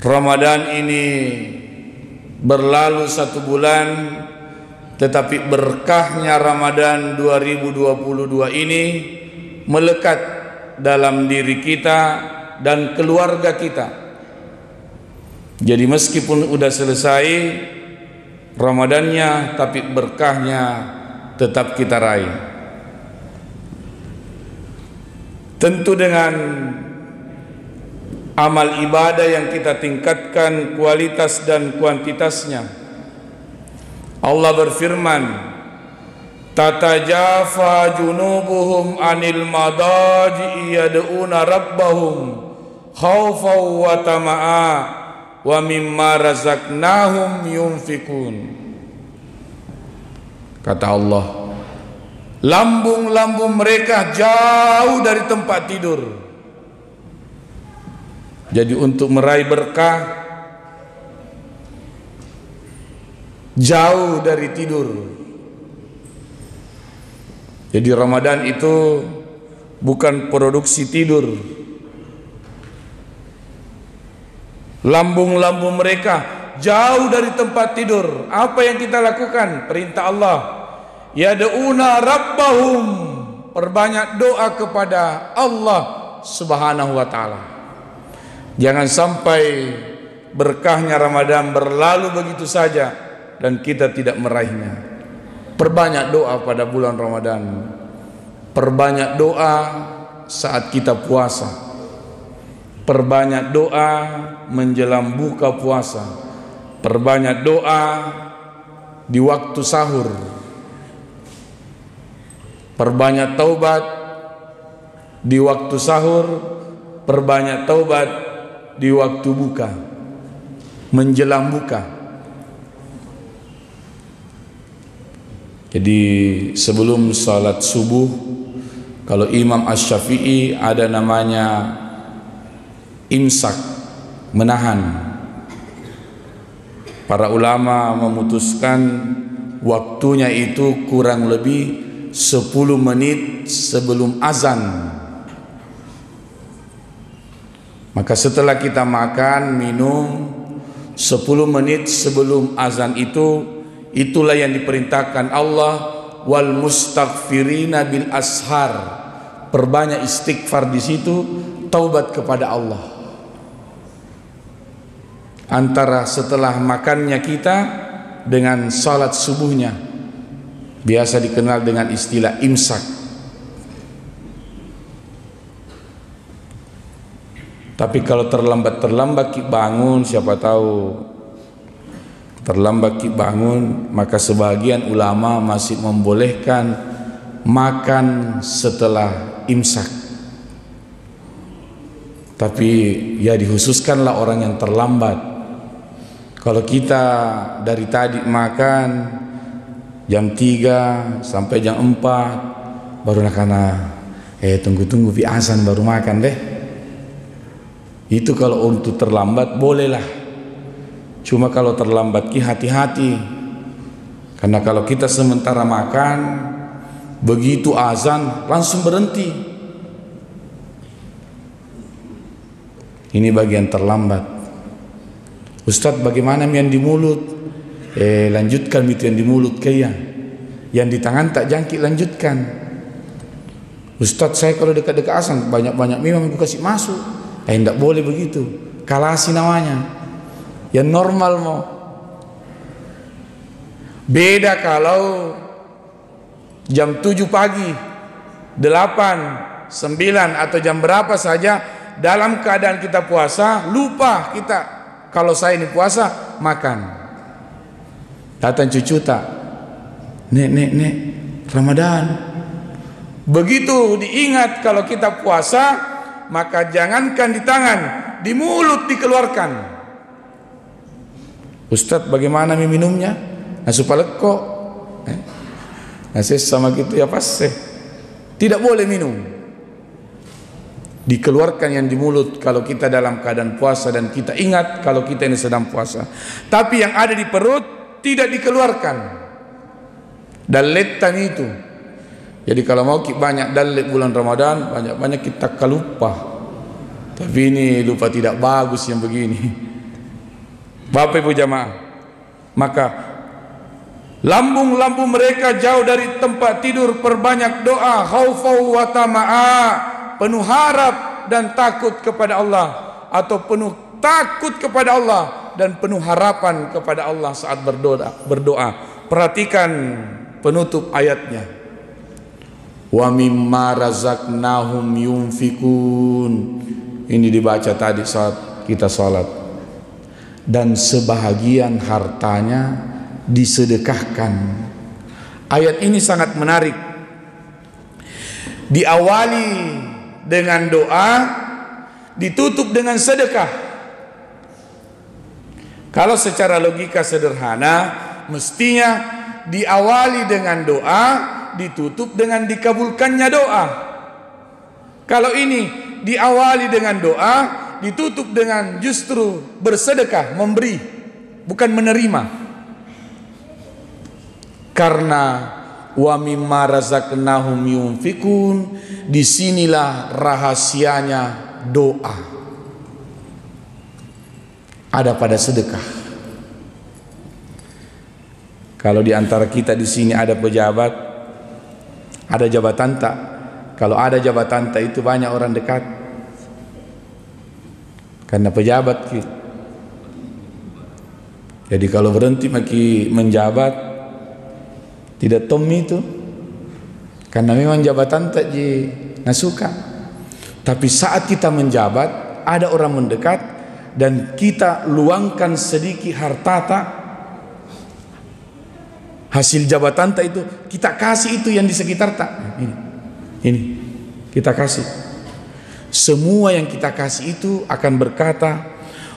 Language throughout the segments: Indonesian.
Ramadan ini berlalu 1 bulan, tetapi berkahnya Ramadan 2022 ini melekat dalam diri kita dan keluarga kita. Jadi meskipun udah selesai Ramadannya, tapi berkahnya tetap kita raih. Tentu dengan amal ibadah yang kita tingkatkan kualitas dan kuantitasnya. Allah berfirman, tatajafa junubuhum anil madaji yad'una rabbahum khawfan wa tama'a wa mimma razaqnahum yunfikun. Kata Allah, lambung-lambung mereka jauh dari tempat tidur. Jadi untuk meraih berkah, jauh dari tidur. Jadi Ramadan itu bukan produksi tidur. Lambung-lambung mereka jauh dari tempat tidur. Apa yang kita lakukan? Perintah Allah, yad'una rabbahum, perbanyak doa kepada Allah Subhanahu wa taala. Jangan sampai berkahnya Ramadan berlalu begitu saja dan kita tidak meraihnya. Perbanyak doa pada bulan Ramadan. Perbanyak doa saat kita puasa. Perbanyak doa menjelang buka puasa. Perbanyak doa di waktu sahur. Perbanyak taubat di waktu sahur. Perbanyak taubat di waktu buka, menjelang buka. Jadi sebelum salat subuh, kalau Imam Asy-Syafi'i ada namanya imsak, menahan. Para ulama memutuskan waktunya itu kurang lebih 10 menit sebelum azan. Maka setelah kita makan, minum 10 menit sebelum azan itu, itulah yang diperintahkan Allah, wal mustaghfirina bil ashar. Perbanyak istighfar di situ, taubat kepada Allah. Antara setelah makannya kita dengan salat subuhnya, biasa dikenal dengan istilah imsak. Tapi kalau terlambat bangun, siapa tahu terlambat bangun, maka sebagian ulama masih membolehkan makan setelah imsak. Tapi ya dikhususkanlah orang yang terlambat. Kalau kita dari tadi makan jam 3 sampai jam 4, baru karena tunggu bi azan baru makan deh. Itu kalau untuk terlambat bolehlah. Cuma kalau terlambat hati-hati. Karena kalau kita sementara makan, begitu azan langsung berhenti. Ini bagian terlambat. Ustadz, bagaimana yang di mulut? Lanjutkan itu yang di mulut kayak. Yang di tangan tak jangkit, lanjutkan. Ustadz, saya kalau dekat-dekat azan banyak-banyak minum, aku kasih masuk. Tidak boleh begitu. Kalasi namanya. Yang normal mau. Beda kalau jam 7 pagi, 8, 9 atau jam berapa saja dalam keadaan kita puasa, lupa kita kalau saya ini puasa makan. Datang cucu tak, nek Ramadan. Begitu diingat kalau kita puasa, maka jangankan di tangan, di mulut dikeluarkan. Ustadz, bagaimana minumnya? Nasu paleko, nasi sama gitu ya pasti. Tidak boleh minum. Dikeluarkan yang di mulut kalau kita dalam keadaan puasa dan kita ingat kalau kita ini sedang puasa. Tapi yang ada di perut tidak dikeluarkan. Daletan itu. Jadi kalau mau banyak dalet bulan Ramadan, banyak-banyak kita lupa. Tapi ini lupa tidak bagus yang begini. Bapak Ibu jamaah, maka lambung-lambung mereka jauh dari tempat tidur, perbanyak doa, khaufau wa tama'a, penuh harap dan takut kepada Allah, atau penuh takut kepada Allah dan penuh harapan kepada Allah saat berdoa. Perhatikan penutup ayatnya. Wa mimma razaqnahum yunfikun. Ini dibaca tadi saat kita salat. Dan sebahagian hartanya disedekahkan. Ayat ini sangat menarik. Diawali dengan doa, ditutup dengan sedekah. Kalau secara logika sederhana, mestinya diawali dengan doa, ditutup dengan dikabulkannya doa. Kalau ini diawali dengan doa, ditutup dengan justru bersedekah, memberi, bukan menerima. Karena wa mimma razaqnahum yunfikun, disinilah rahasianya doa. Ada pada sedekah. Kalau di antara kita di sini ada pejabat, ada jabatan tak? Kalau ada jabatan tak itu banyak orang dekat. Karena pejabat. Jadi kalau berhenti maki menjabat, tidak tom itu. Karena memang jabatan tak nasuka. Tapi saat kita menjabat, ada orang mendekat dan kita luangkan sedikit harta tak, hasil jabatan tak itu kita kasih itu yang di sekitar tak. Ini kita kasih. Semua yang kita kasih itu akan berkata,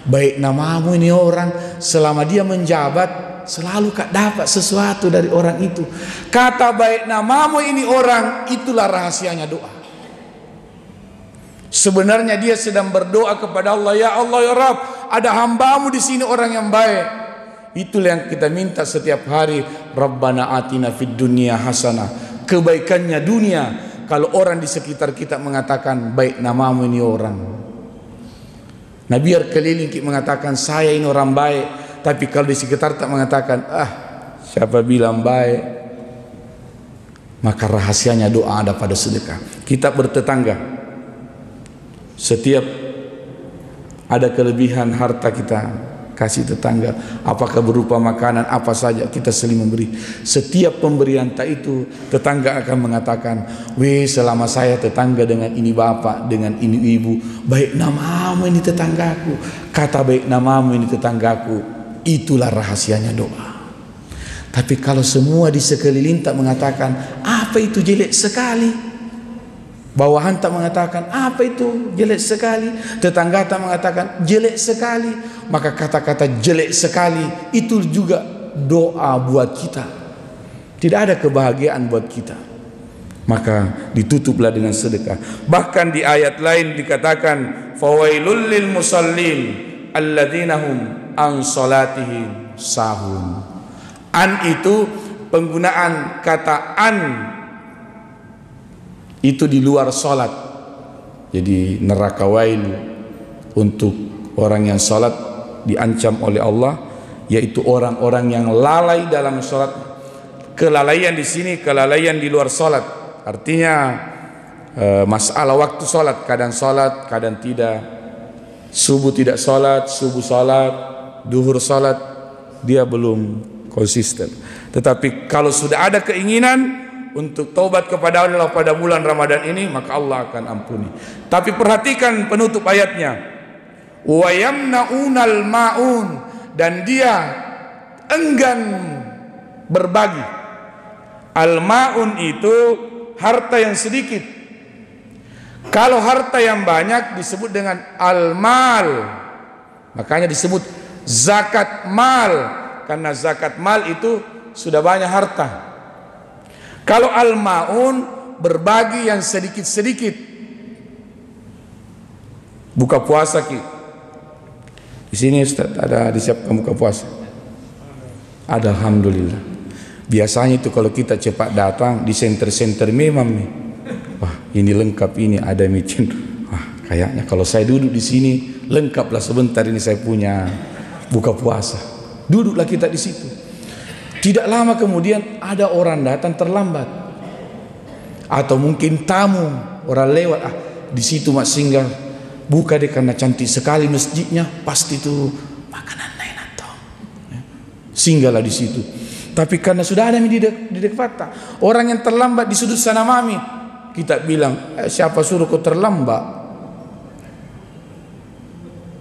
baik namamu ini orang, selama dia menjabat selalu dapat sesuatu dari orang itu. Kata baik namamu ini orang, itulah rahasianya doa. Sebenarnya dia sedang berdoa kepada Allah, ya Allah ya Rabb, ada hambamu di sini orang yang baik. Itulah yang kita minta setiap hari. Rabbana atina fid dunya hasanah. Kebaikannya dunia. Kalau orang di sekitar kita mengatakan baik namamu ini orang, nah biar keliling kita mengatakan saya ini orang baik. Tapi kalau di sekitar tak mengatakan siapa bilang baik, maka rahasianya doa ada pada sedekah. Kita bertetangga, setiap ada kelebihan harta kita kasih tetangga, apakah berupa makanan apa saja, kita saling memberi. Setiap pemberian tak itu tetangga akan mengatakan, weh selama saya tetangga dengan ini bapak, dengan ini ibu, baik namamu ini tetanggaku. Kata baik namamu ini tetanggaku, itulah rahasianya doa. Tapi kalau semua di sekeliling tak mengatakan apa itu jelek sekali, bawahan tak mengatakan apa itu jelek sekali, tetangga tak mengatakan jelek sekali, maka kata-kata jelek sekali itu juga doa buat kita. Tidak ada kebahagiaan buat kita. Maka ditutuplah dengan sedekah. Bahkan di ayat lain dikatakan fawailul lil musallin alladzina hum an salatihim sahun. An itu penggunaan kata an itu di luar salat. Jadi neraka wail untuk orang yang salat diancam oleh Allah, yaitu orang-orang yang lalai dalam salat. Kelalaian di sini kelalaian di luar salat. Artinya masalah waktu salat, kadang salat, kadang tidak. Subuh tidak salat, subuh salat, duhur salat, dia belum konsisten. Tetapi kalau sudah ada keinginan untuk taubat kepada Allah pada bulan Ramadan ini, maka Allah akan ampuni. Tapi perhatikan penutup ayatnya. Wa yamna'unal ma'un, dan dia enggan berbagi. Al-ma'un itu harta yang sedikit. Kalau harta yang banyak disebut dengan al-mal. Makanya disebut zakat mal, karena zakat mal itu sudah banyak harta. Kalau al-ma'un berbagi yang sedikit-sedikit. Buka puasa ki. Di sini Ustaz ada disiapkan buka puasa. Ada, alhamdulillah. Biasanya itu kalau kita cepat datang di center-center memang nih. Wah, ini lengkap, ini ada micin. Wah, kayaknya kalau saya duduk di sini lengkaplah sebentar ini saya punya buka puasa. Duduklah kita di situ. Tidak lama kemudian ada orang datang terlambat, atau mungkin tamu, orang lewat, di situ mak singgah, buka deh karena cantik sekali masjidnya, pasti itu makanan enak toh. Singgahlah di situ. Tapi karena sudah ada di dekat orang yang terlambat di sudut sana mami, kita bilang, siapa suruh kau terlambat?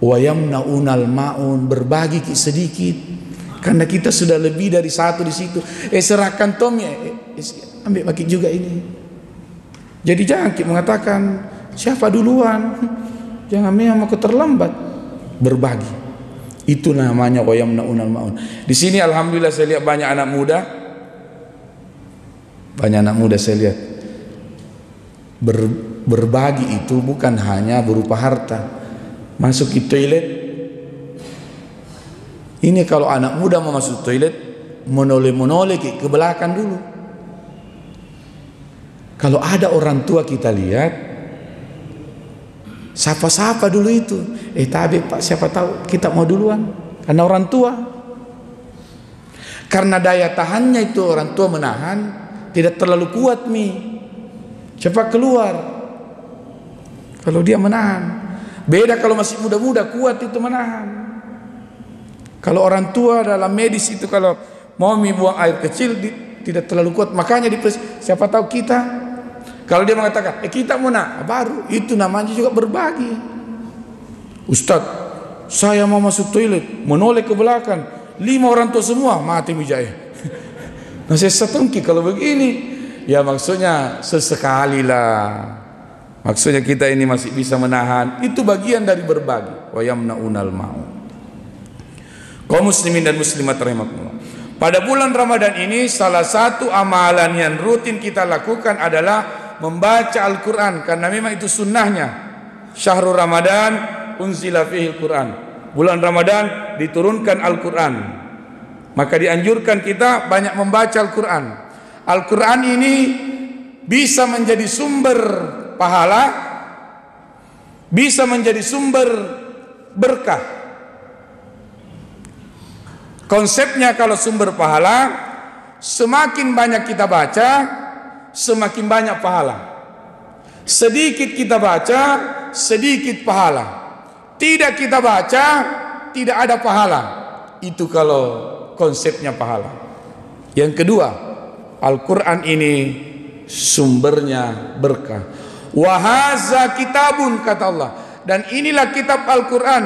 Wa yamna'unal ma'un, berbagi sedikit. Karena kita sudah lebih dari satu di situ. Serahkan Tommy, ambil bagi juga ini. Jadi jangan kita mengatakan siapa duluan. Jangan memang aku terlambat. Berbagi. Itu namanya wa yamna'unal ma'un. Di sini alhamdulillah saya lihat banyak anak muda. Banyak anak muda saya lihat. Berbagi itu bukan hanya berupa harta. Masuk ke toilet. Ini kalau anak muda mau masuk toilet, menoleh ke belakang dulu. Kalau ada orang tua kita lihat, sapa-sapa dulu itu. Tapi Pak, siapa tahu kita mau duluan. Karena orang tua. Karena daya tahannya itu orang tua menahan, tidak terlalu kuat cepat keluar. Kalau dia menahan. Beda kalau masih muda-muda, kuat itu menahan. Kalau orang tua dalam medis itu kalau mau buang air kecil tidak terlalu kuat, makanya siapa tahu kita. Kalau dia mengatakan kita mau baru itu namanya juga berbagi. Ustadz, saya mau masuk toilet, menoleh ke belakang, 5 orang tua semua mati mijaya. Nah saya setengki kalau begini, ya maksudnya sesekali lah. Maksudnya kita ini masih bisa menahan. Itu bagian dari berbagi. Wa yamna'unal ma'un. Kaum muslimin dan muslimat rahimakumullah. Pada bulan Ramadan ini salah satu amalan yang rutin kita lakukan adalah membaca Al-Quran, karena memang itu sunnahnya. Syahrul Ramadan unzila fihil Quran. Bulan Ramadan diturunkan Al-Quran. Maka dianjurkan kita banyak membaca Al-Quran. Al-Quran ini bisa menjadi sumber pahala, bisa menjadi sumber berkah. Konsepnya kalau sumber pahala, semakin banyak kita baca, semakin banyak pahala. Sedikit kita baca, sedikit pahala. Tidak kita baca, tidak ada pahala. Itu kalau konsepnya pahala. Yang kedua, Al-Quran ini sumbernya berkah. Wa haza kitabun, kata Allah. Dan inilah kitab Al-Quran.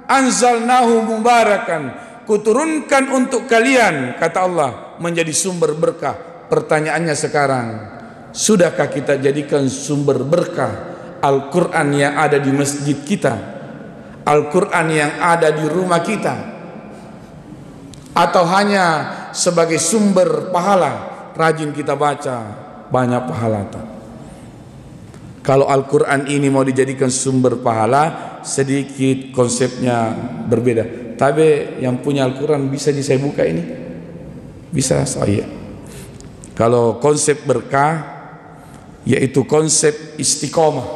Anzalnahu mubarakan. Kuturunkan untuk kalian, kata Allah, menjadi sumber berkah. Pertanyaannya sekarang, sudahkah kita jadikan sumber berkah Al-Quran yang ada di masjid kita, Al-Quran yang ada di rumah kita, atau hanya sebagai sumber pahala? Rajin kita baca, banyak pahala. Kalau Al-Quran ini mau dijadikan sumber pahala, sedikit konsepnya berbeda. Tapi yang punya Al-Quran bisa saya buka ini? Bisa saya. Kalau konsep berkah, yaitu konsep istiqomah.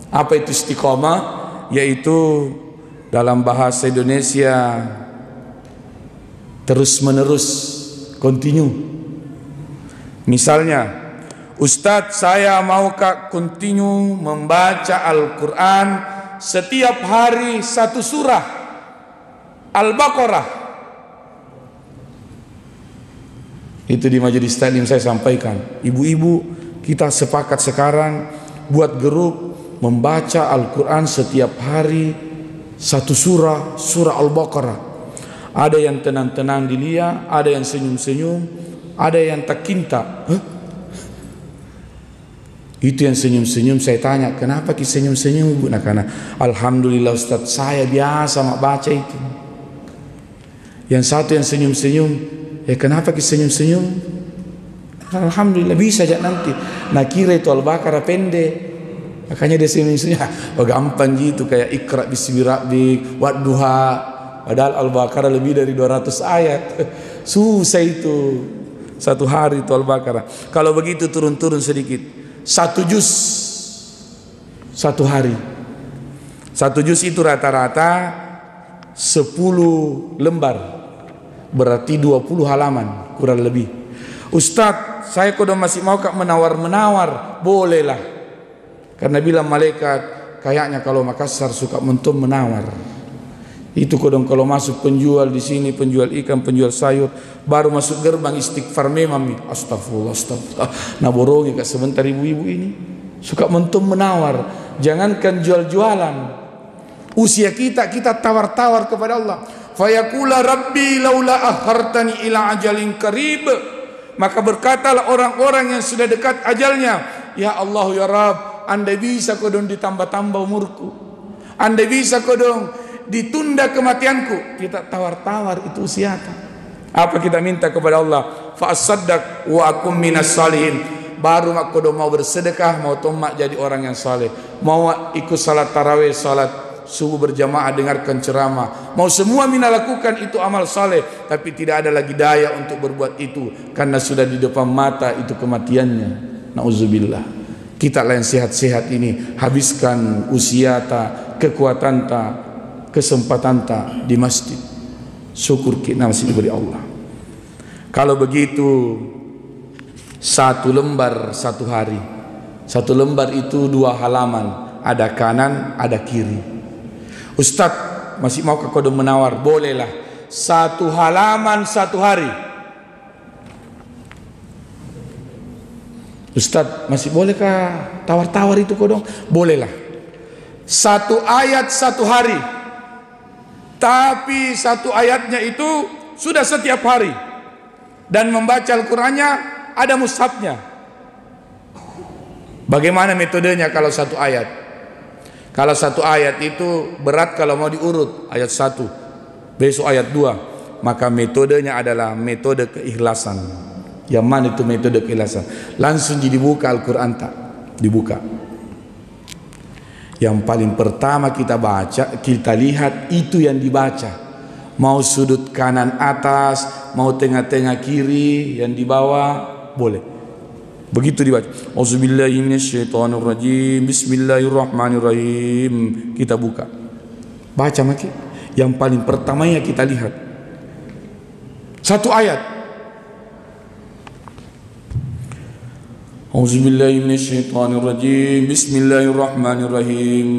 Apa itu istiqomah? Yaitu dalam bahasa Indonesia terus menerus, continue. Misalnya, Ustadz, saya mau continue membaca Al-Quran setiap hari satu surah Al-Baqarah. Itu di majelis taklim saya sampaikan. Ibu-ibu, kita sepakat sekarang buat grup membaca Al-Quran setiap hari satu surah, surah Al-Baqarah. Ada yang tenang-tenang dilihat, ada yang senyum-senyum, ada yang tak kinta. Itu yang senyum-senyum, saya tanya, kenapa ki senyum-senyum? Nah, karena alhamdulillah Ustaz, saya biasa mak baca itu. Yang satu yang senyum-senyum, kenapa ki senyum-senyum? Alhamdulillah bisa aja nanti. Nah kira itu Al-Baqarah pendek, makanya dia senyum-senyum. Oh gampang gitu, kayak Iqra bismi rabbik wadduha. Padahal Al-Baqarah lebih dari 200 ayat. Susah itu. Satu hari itu Al-Baqarah. Kalau begitu turun-turun sedikit. 1 juz 1 hari. 1 juz itu rata-rata 10 lembar, berarti 20 halaman kurang lebih. Ustadz, saya kodong masih mau kak menawar-menawar. Bolehlah, karena bilang malaikat, kayaknya kalau Makassar suka mentum menawar. Itu kodong kalau masuk penjual di sini, penjual ikan, penjual sayur, baru masuk gerbang istighfar memang, astagfirullah, astagfirullah. Nah borongi kak sebentar ibu-ibu ini suka mentum menawar. Jangankan jual-jualan, usia kita tawar-tawar kepada Allah. Fayaqula rabbi laula akhartani ila ajalin qarib. Maka berkatalah orang-orang yang sudah dekat ajalnya, ya Allah ya Rabb, andai bisa kodong ditambah-tambah umurku, andai bisa kodong ditunda kematianku. Kita tawar-tawar itu usia. Apa kita minta kepada Allah? Fa asaddaq wa akum minas salihin. Baru mak kodong mau bersedekah, mau tomak jadi orang yang saleh, mau ikut salat tarawih, salat subuh berjamaah, dengarkan ceramah, mau semua mina lakukan itu amal saleh, tapi tidak ada lagi daya untuk berbuat itu karena sudah di depan mata itu kematiannya. Nauzubillah. Kita lain sehat-sehat ini habiskan usia ta, kekuatan ta, kesempatan ta di masjid. Syukur kita masih diberi Allah. Kalau begitu 1 lembar 1 hari. 1 lembar itu 2 halaman, ada kanan, ada kiri. Ustadz, masih mau ke kodong menawar? Bolehlah. 1 halaman 1 hari. Ustadz, masih bolehkah tawar-tawar itu kodong? Bolehlah. 1 ayat 1 hari. Tapi 1 ayatnya itu sudah setiap hari. Dan membaca Al-Qur'annya ada mushafnya. Bagaimana metodenya kalau 1 ayat? Kalau 1 ayat itu berat kalau mau diurut, ayat 1, besok ayat 2, maka metodenya adalah metode keikhlasan. Yang mana itu metode keikhlasan? Langsung dibuka Al-Quran tak? Dibuka. Yang paling pertama kita baca, kita lihat itu yang dibaca. Mau sudut kanan atas, mau tengah-tengah kiri, yang di bawah, boleh. Begitu dibaca. Auzubillahi minasyaitonirrajim. Bismillahirrahmanirrahim. Kita buka. Baca maki. Yang paling pertamanya kita lihat 1 ayat. Auzubillahi minasyaitonirrajim. Bismillahirrahmanirrahim.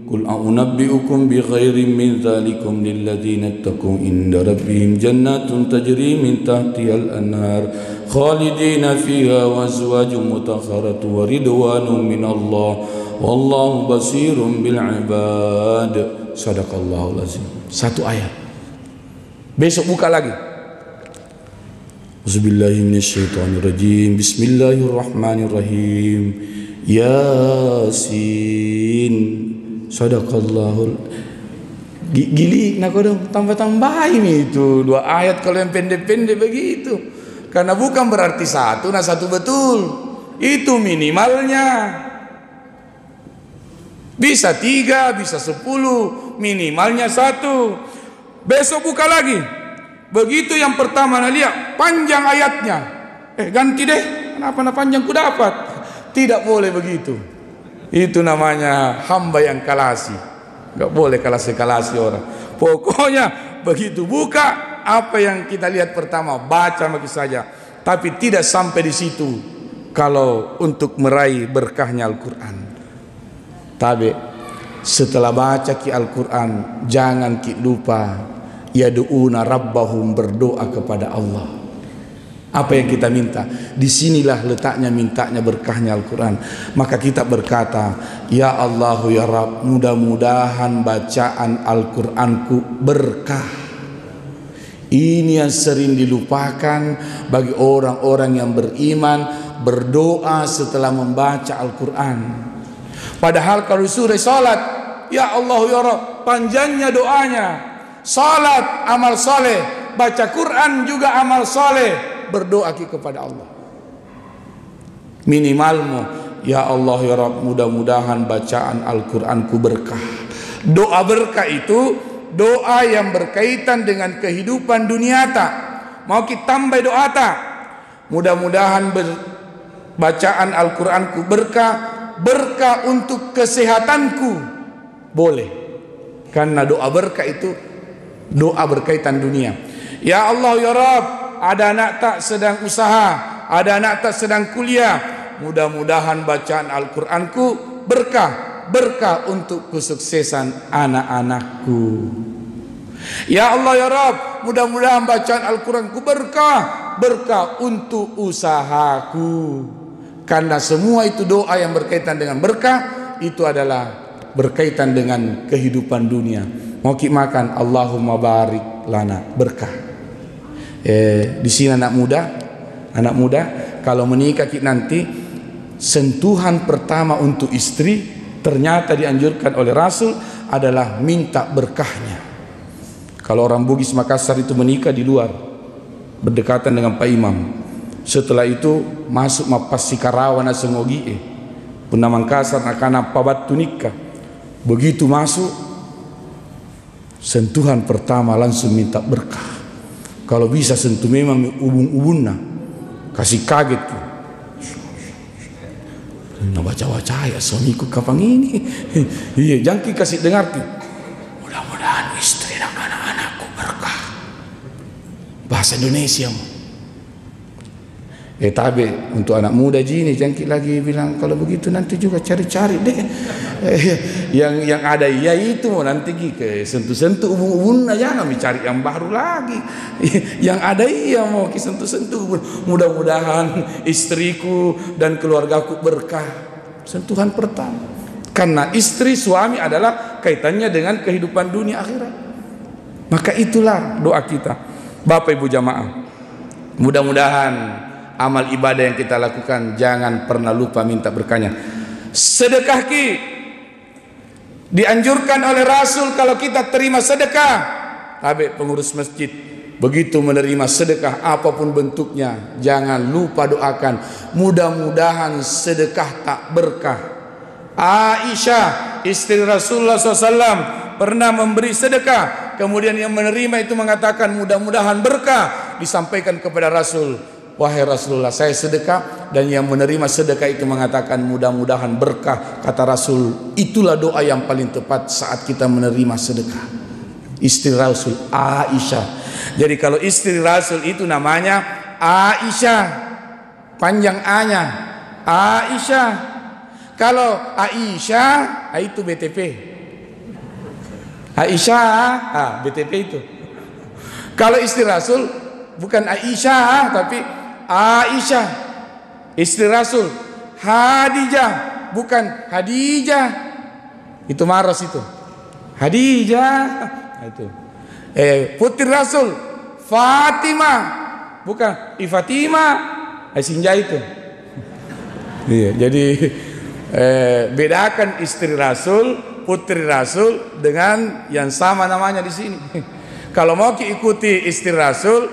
Qul a'unabbi'ukum bi khairin min dzalikum lil ladzina ittaqu inda rabbihim jannatun tajri min tahtihal anhar khalidina fiha wa azwajun mutahharatun wa ridwanun minallah wallahu basirun bil ibad. Sadaqallahul azim. 1 ayat. Besok buka lagi. Auzubillahi minasyaitonirrajim. Bismillahirrahmanirrahim. Yasin. Sadaqallahul. Gili nak dong tambah-tambah ini itu 2 ayat kalau yang pendek-pendek begitu. Karena bukan berarti 1, nah 1 betul. Itu minimalnya. Bisa 3, bisa 10, minimalnya 1. Besok buka lagi. Begitu yang pertama nah lihat panjang ayatnya. Ganti deh. Kenapa panjang ku dapat? Tidak boleh begitu. Itu namanya hamba yang kalasi. Gak boleh kalasi-kalasi orang. Pokoknya begitu buka, apa yang kita lihat pertama baca maki saja. Tapi tidak sampai di situ kalau untuk meraih berkahnya Al-Quran. Tapi setelah baca ki Al-Quran, jangan ki lupa yadu'una rabbahum, berdoa kepada Allah. Apa yang kita minta? Disinilah letaknya mintanya berkahnya Al-Quran. Maka kita berkata, ya Allah ya Rabb, mudah-mudahan bacaan Al-Quranku berkah. Ini yang sering dilupakan bagi orang-orang yang beriman, berdoa setelah membaca Al-Quran. Padahal kalau suruh salat, ya Allah ya Rabb, panjangnya doanya. Salat amal saleh, baca Quran juga amal saleh. Berdoa kepada Allah. Minimalmu, ya Allah ya Rabb, mudah-mudahan bacaan Al-Quranku berkah. Doa berkah itu doa yang berkaitan dengan kehidupan dunia tak. Mau kita tambah doa tak? Mudah-mudahan bacaan Al-Quranku berkah, berkah untuk kesehatanku. Boleh. Karena doa berkah itu Doa berkaitan dunia. Ya Allah ya Rabb, ada anak tak sedang usaha, ada anak tak sedang kuliah, mudah-mudahan bacaan Al-Qur'anku berkah untuk kesuksesan anak-anakku. Ya Allah ya Rabb, mudah-mudahan bacaan Al-Qur'anku berkah untuk usahaku. Karena semua itu doa yang berkaitan dengan berkah, itu adalah berkaitan dengan kehidupan dunia. Mau kita makan, Allahumma barik lana, berkah. Di sini anak muda, kalau menikah nanti, sentuhan pertama untuk istri ternyata dianjurkan oleh Rasul adalah minta berkahnya. Kalau orang Bugis Makassar itu menikah di luar, berdekatan dengan Pak Imam. Setelah itu masuk mapas Sikarawana Sengogie, Puna Makassar akan pabat nikah. Begitu masuk, sentuhan pertama langsung minta berkah. Kalau bisa sentuh memang ubun-ubunna, kasih kaget tuh. Nah baca-baca ya suamiku kapan ini. Iya, jangki kasih dengar tuh. Mudah-mudahan istri dan anak-anakku berkah. Bahasa Indonesia. Tapi untuk anak muda gini jangki lagi bilang kalau begitu nanti juga cari-cari deh. Yang ada ya itu nanti ke sentuh-sentuh ubun-ubun jangan cari yang baru lagi. Yang ada iya mau sentuh-sentuh. Mudah-mudahan istriku dan keluargaku berkah. Sentuhan pertama. Karena istri suami adalah kaitannya dengan kehidupan dunia akhirat. Maka itulah doa kita. Bapak Ibu jamaah, mudah-mudahan amal ibadah yang kita lakukan jangan pernah lupa minta berkahnya. Sedekah dianjurkan oleh Rasul kalau kita terima sedekah. Habis pengurus masjid begitu menerima sedekah apapun bentuknya, jangan lupa doakan mudah-mudahan sedekah tak berkah. Aisyah istri Rasulullah SAW pernah memberi sedekah, kemudian yang menerima itu mengatakan mudah-mudahan berkah. Disampaikan kepada Rasul, wahai Rasulullah saya sedekah, dan yang menerima sedekah itu mengatakan mudah-mudahan berkah. Kata Rasul, itulah doa yang paling tepat saat kita menerima sedekah. Istri Rasul Aisyah. Jadi kalau istri Rasul itu namanya Aisyah, panjang A-nya Aisyah. Kalau Aisyah itu BTP. Aisyah BTP itu. Kalau istri Rasul bukan Aisyah tapi Aisyah. Istri Rasul Hadijah bukan Hadijah. Itu Maros itu. Hadijah itu. Putri Rasul Fatimah bukan Fatimah. Sinja itu. Iya, jadi bedakan istri Rasul, putri Rasul dengan yang sama namanya di sini. Kalau mau ikuti istri Rasul,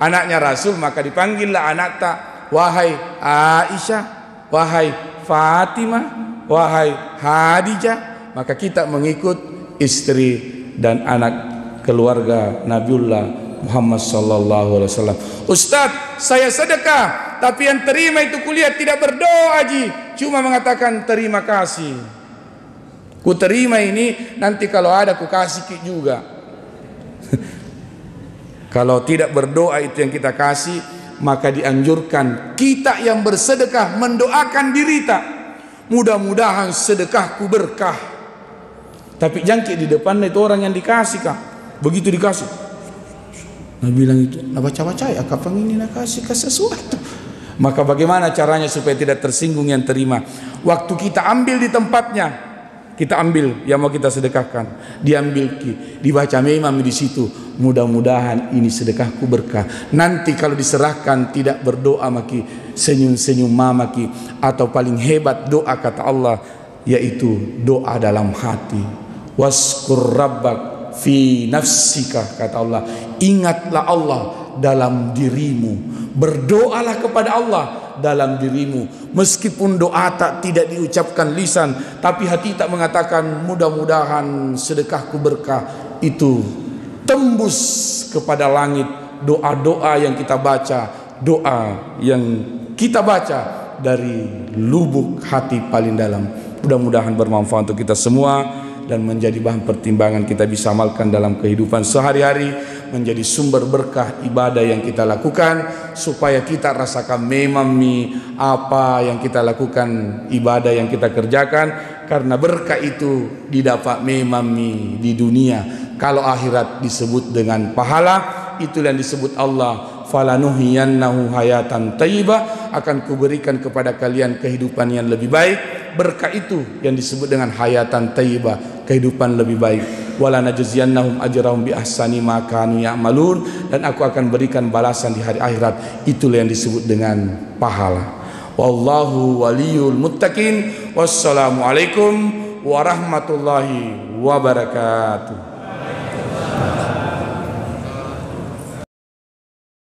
anaknya Rasul, maka dipanggillah anak tak wahai Aisyah, wahai Fatimah, wahai Hadijah. Maka kita mengikut istri dan anak keluarga Nabiullah Muhammad sallallahu alaihi wasallam. Ustaz, saya sedekah, tapi yang terima itu kuliah tidak berdoa ji, cuma mengatakan terima kasih. Ku terima ini, nanti kalau ada ku kasih juga. Kalau tidak berdoa itu yang kita kasih, maka dianjurkan kita yang bersedekah mendoakan diri tak, mudah-mudahan sedekahku berkah. Tapi jangkit di depan itu orang yang dikasih kah? Begitu dikasih, nah bilang itu, nah baca-baca ya kapan ini nak kasih ke sesuatu. Maka bagaimana caranya supaya tidak tersinggung yang terima? Waktu kita ambil di tempatnya, kita ambil yang mau kita sedekahkan, diambil dibaca memang di situ, mudah-mudahan ini sedekahku berkah. Nanti kalau diserahkan tidak berdoa maki, senyum-senyum mamaki, atau paling hebat doa kata Allah, yaitu doa dalam hati. Waskur rabbak fi nafsika, kata Allah, ingatlah Allah dalam dirimu, berdoalah kepada Allah dalam dirimu. Meskipun doa tidak diucapkan lisan, tapi hati tak mengatakan mudah-mudahan sedekahku berkah, itu tembus kepada langit. Doa-doa yang kita baca, doa yang kita baca dari lubuk hati paling dalam. Mudah-mudahan bermanfaat untuk kita semua. dan menjadi bahan pertimbangan kita bisa amalkan dalam kehidupan sehari-hari, menjadi sumber berkah ibadah yang kita lakukan, supaya kita rasakan memang apa yang kita lakukan, ibadah yang kita kerjakan, karena berkah itu didapat memang di dunia. Kalau akhirat disebut dengan pahala, itu yang disebut Allah, falanuhiyannahu hayatan thayyibah, akan kuberikan kepada kalian kehidupan yang lebih baik. Berkah itu yang disebut dengan hayatan thayyibah, kehidupan lebih baik. Wala najziyannahum ajrahum bi ahsani ma kanu ya'malun, dan aku akan berikan balasan di hari akhirat, itulah yang disebut dengan pahala. Wallahu waliyul muttaqin. Wassalamualaikum warahmatullahi wabarakatuh.